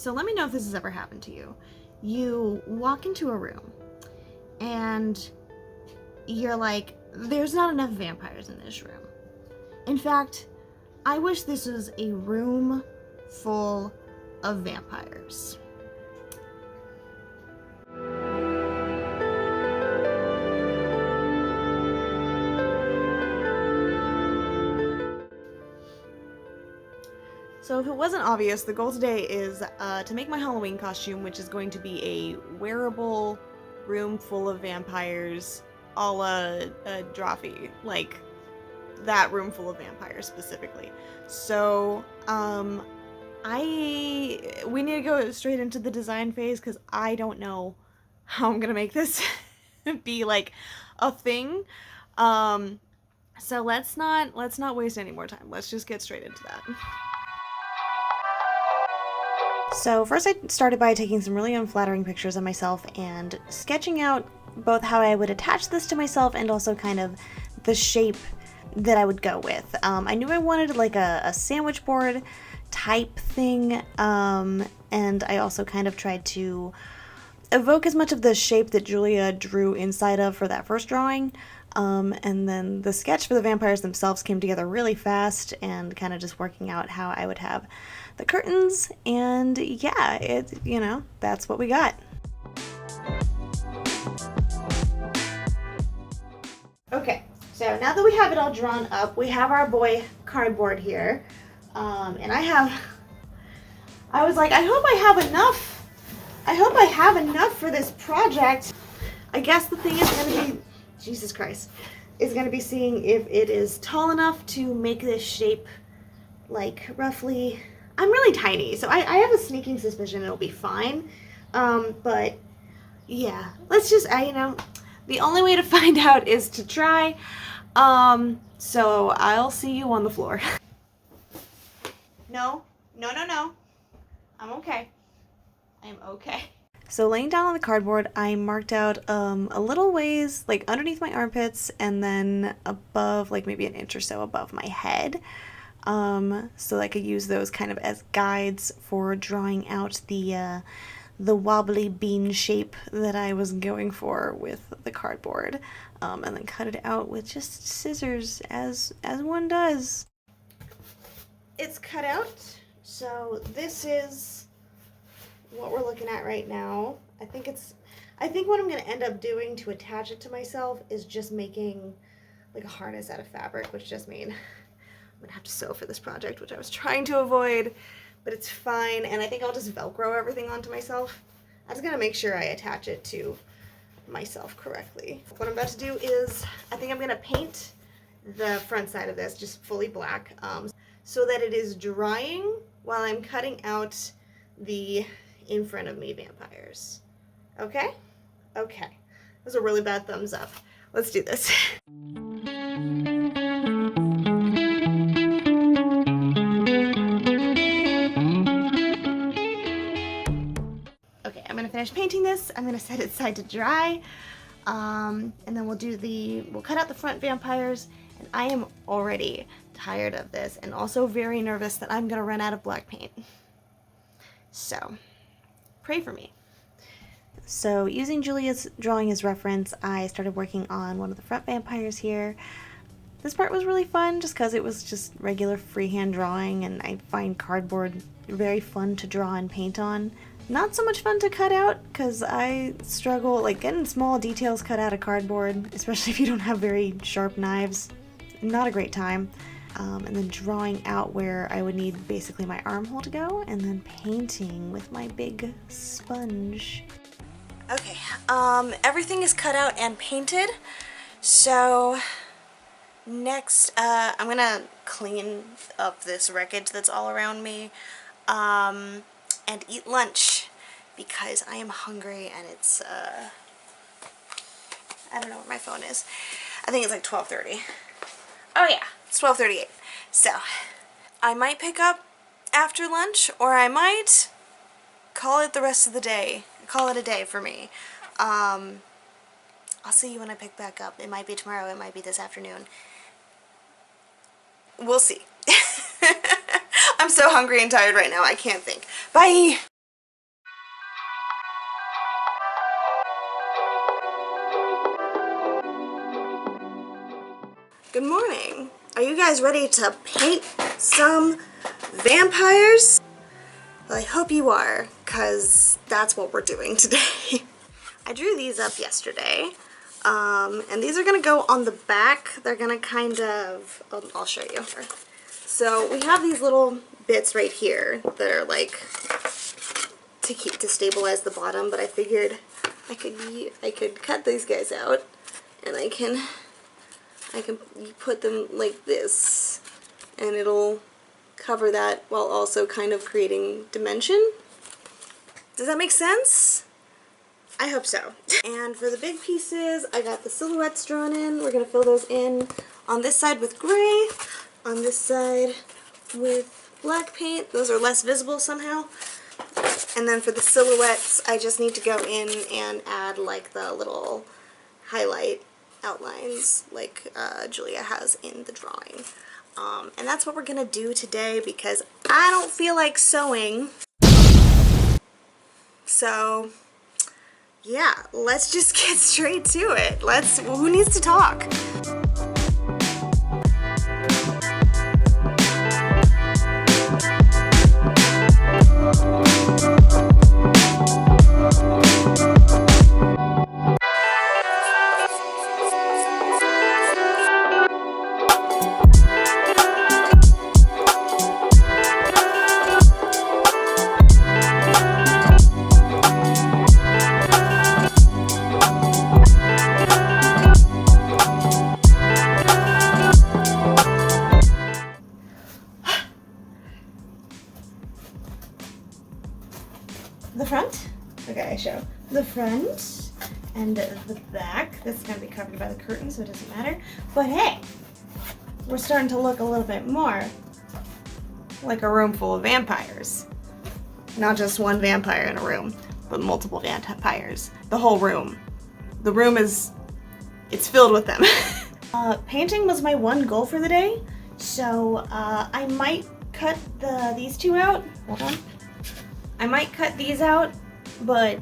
So let me know if this has ever happened to you. You walk into a room and you're like, there's not enough vampires in this room. In fact, I wish this was a room full of vampires. So if it wasn't obvious, the goal today is to make my Halloween costume, which is going to be a wearable room full of vampires, a la Drawfee, like that room full of vampires specifically. So we need to go straight into the design phase because I don't know how I'm gonna make this be like a thing. So let's not waste any more time. Let's just get straight into that. So first I started by taking some really unflattering pictures of myself and sketching out both how I would attach this to myself and also kind of the shape that I would go with. I knew I wanted like a sandwich board type thing, and I also kind of tried to evoke as much of the shape that Julia drew inside of for that first drawing. And then the sketch for the vampires themselves came together really fast and kind of just working out how I would have the curtains, and yeah, that's what we got. Okay, so now that we have it all drawn up, we have our boy cardboard here, and I was like, I hope I have enough for this project. I guess the thing is going to be, Jesus Christ, is going to be seeing if it is tall enough to make this shape, like roughly. I'm really tiny, so I have a sneaking suspicion it'll be fine. But yeah, let's just, the only way to find out is to try. So I'll see you on the floor. No. I'm okay. I'm okay. So laying down on the cardboard, I marked out a little ways, like underneath my armpits, and then above, like maybe an inch or so above my head. So I could use those kind of as guides for drawing out the wobbly bean shape that I was going for with the cardboard, and then cut it out with just scissors as one does. It's cut out, so this is what we're looking at right now. I think what I'm going to end up doing to attach it to myself is just making like a harness out of fabric, which just means I'm gonna have to sew for this project, which I was trying to avoid, but it's fine, and I think I'll just Velcro everything onto myself. I just gotta make sure I attach it to myself correctly. What I'm about to do is, I think I'm gonna paint the front side of this just fully black, so that it is drying while I'm cutting out the in front of me vampires. Okay? Okay. That was a really bad thumbs up. Let's do this. Okay, I'm gonna finish painting this. I'm gonna set it aside to dry, and then we'll cut out the front vampires. And I am already tired of this, and also very nervous that I'm gonna run out of black paint. So, pray for me. So, using Julia's drawing as reference, I started working on one of the front vampires here. This part was really fun just because it was just regular freehand drawing, and I find cardboard very fun to draw and paint on. Not so much fun to cut out because I struggle, like getting small details cut out of cardboard, especially if you don't have very sharp knives. Not a great time. And then drawing out where I would need basically my armhole to go, and then painting with my big sponge. Okay, everything is cut out and painted, so next, I'm gonna clean up this wreckage that's all around me, and eat lunch, because I am hungry, and it's, I don't know where my phone is. I think it's like 12:30. Oh yeah, it's 12:38. So, I might pick up after lunch, or I might call it the rest of the day. Call it a day for me. I'll see you when I pick back up. It might be tomorrow, it might be this afternoon. We'll see. I'm so hungry and tired right now, I can't think. Bye! guys ready to paint some vampires? Well, I hope you are, because that's what we're doing today. I drew these up yesterday, and these are going to go on the back. They're going to kind of, I'll show you. So we have these little bits right here that are like to stabilize the bottom, but I figured I could cut these guys out, and I can put them like this, and it'll cover that while also kind of creating dimension. Does that make sense? I hope so. And for the big pieces, I got the silhouettes drawn in. We're going to fill those in on this side with gray, on this side with black paint. Those are less visible somehow. And then for the silhouettes, I just need to go in and add like the little highlight outlines like Julia has in the drawing. And that's what we're going to do today because I don't feel like sewing. So yeah, let's just get straight to it. Who needs to talk? The front, okay, I show the front and the back. This is going to be covered by the curtain, so it doesn't matter. But hey, we're starting to look a little bit more like a room full of vampires. Not just one vampire in a room, but multiple vampires. The whole room. The room it's filled with them. Painting was my one goal for the day, so I might cut these two out. Hold on. I might cut these out, but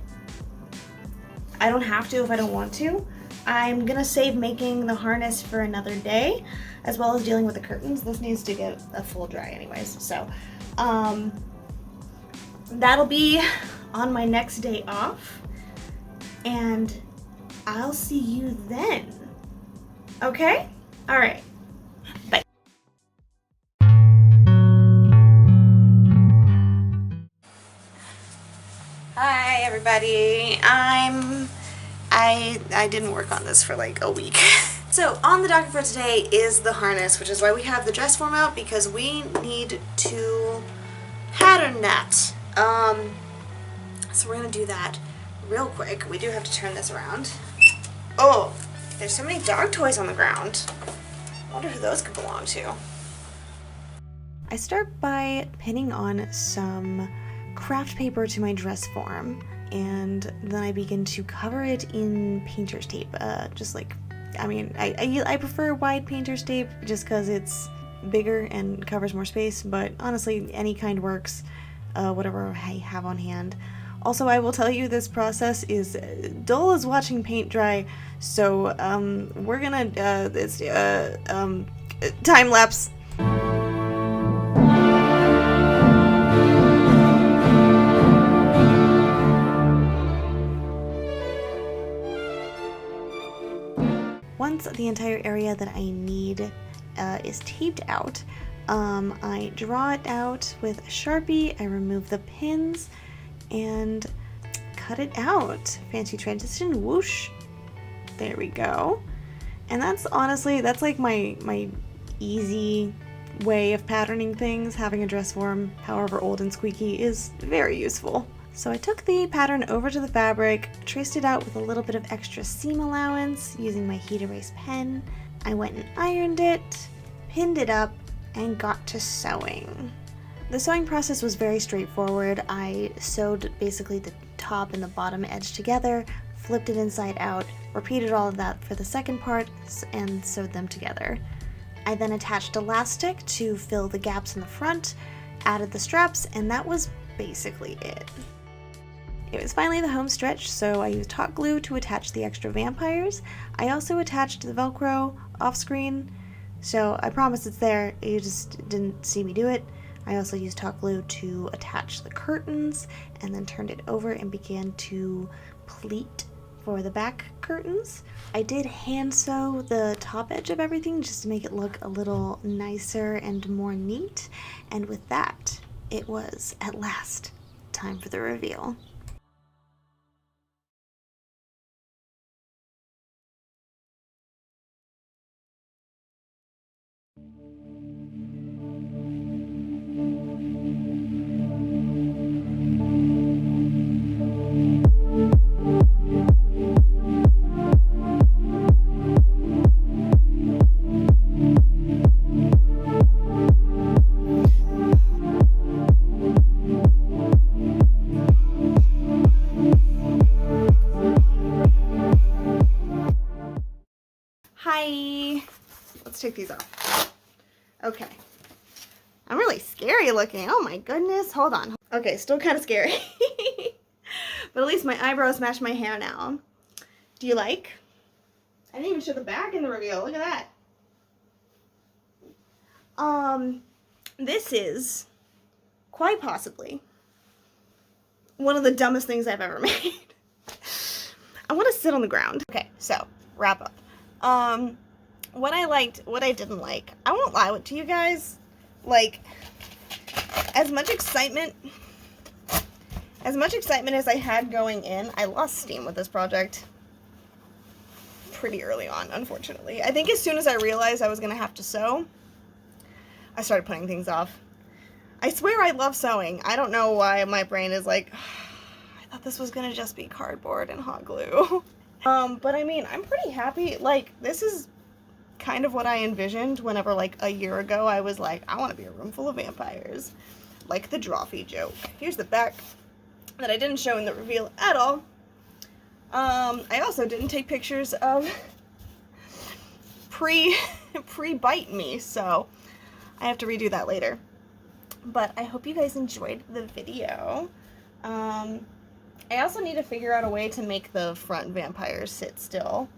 I don't have to if I don't want to. I'm gonna save making the harness for another day, as well as dealing with the curtains. This needs to get a full dry anyways, so that'll be on my next day off, and I'll see you then. Okay? All right. Bye. Hi everybody. I didn't work on this for like a week. So on the docket for today is the harness, which is why we have the dress form out, because we need to pattern that. So we're gonna do that real quick. We do have to turn this around. Oh, there's so many dog toys on the ground. I wonder who those could belong to. I start by pinning on some craft paper to my dress form, and then I begin to cover it in painter's tape. I prefer wide painter's tape just because it's bigger and covers more space, but honestly any kind works, whatever I have on hand. Also, I will tell you, this process is dull as watching paint dry, so we're gonna time lapse. Once the entire area that I need is taped out, I draw it out with a Sharpie, I remove the pins, and cut it out. Fancy transition, whoosh. There we go. And that's like my easy way of patterning things. Having a dress form, however old and squeaky, is very useful. So I took the pattern over to the fabric, traced it out with a little bit of extra seam allowance using my heat erase pen. I went and ironed it, pinned it up, and got to sewing. The sewing process was very straightforward. I sewed basically the top and the bottom edge together, flipped it inside out, repeated all of that for the second part, and sewed them together. I then attached elastic to fill the gaps in the front, added the straps, and that was basically it. It was finally the home stretch, so I used hot glue to attach the extra vampires. I also attached the Velcro off screen So I promise it's there, you just didn't see me do it. I also used hot glue to attach the curtains and then turned it over and began to pleat for the back curtains. I did hand sew the top edge of everything just to make it look a little nicer and more neat. And with that, it was at last time for the reveal. Hi! Let's take these off. Okay. I'm really scary looking. Oh my goodness. Hold on. Okay, still kind of scary. But at least my eyebrows match my hair now. Do you like? I didn't even show the back in the reveal. Look at that. This is quite possibly one of the dumbest things I've ever made. I want to sit on the ground. Okay, so wrap up. What I liked, what I didn't like. I won't lie to you guys. Like, as much excitement as I had going in, I lost steam with this project pretty early on, unfortunately. I think as soon as I realized I was going to have to sew, I started putting things off. I swear I love sewing. I don't know why my brain is like, I thought this was going to just be cardboard and hot glue. But I mean, I'm pretty happy. Like, this is kind of what I envisioned whenever, like, a year ago I was like, I want to be a room full of vampires. Like the Drawfee joke. Here's the back that I didn't show in the reveal at all. I also didn't take pictures of pre-bite me, so I have to redo that later. But I hope you guys enjoyed the video. I also need to figure out a way to make the front vampires sit still.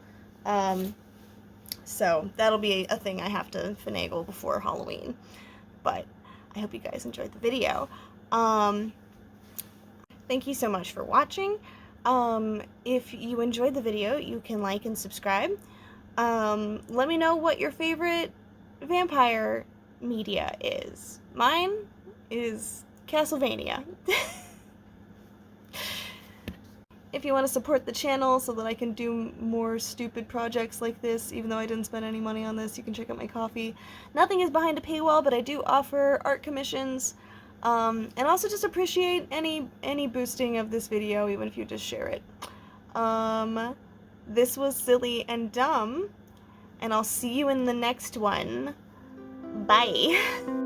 So that'll be a thing I have to finagle before Halloween. But I hope you guys enjoyed the video. Thank you so much for watching. If you enjoyed the video, you can like and subscribe. Let me know what your favorite vampire media is. Mine is Castlevania. If you want to support the channel so that I can do more stupid projects like this, even though I didn't spend any money on this, you can check out my Ko-fi. Nothing is behind a paywall, but I do offer art commissions. And also just appreciate any boosting of this video, even if you just share it. This was silly and dumb, and I'll see you in the next one. Bye.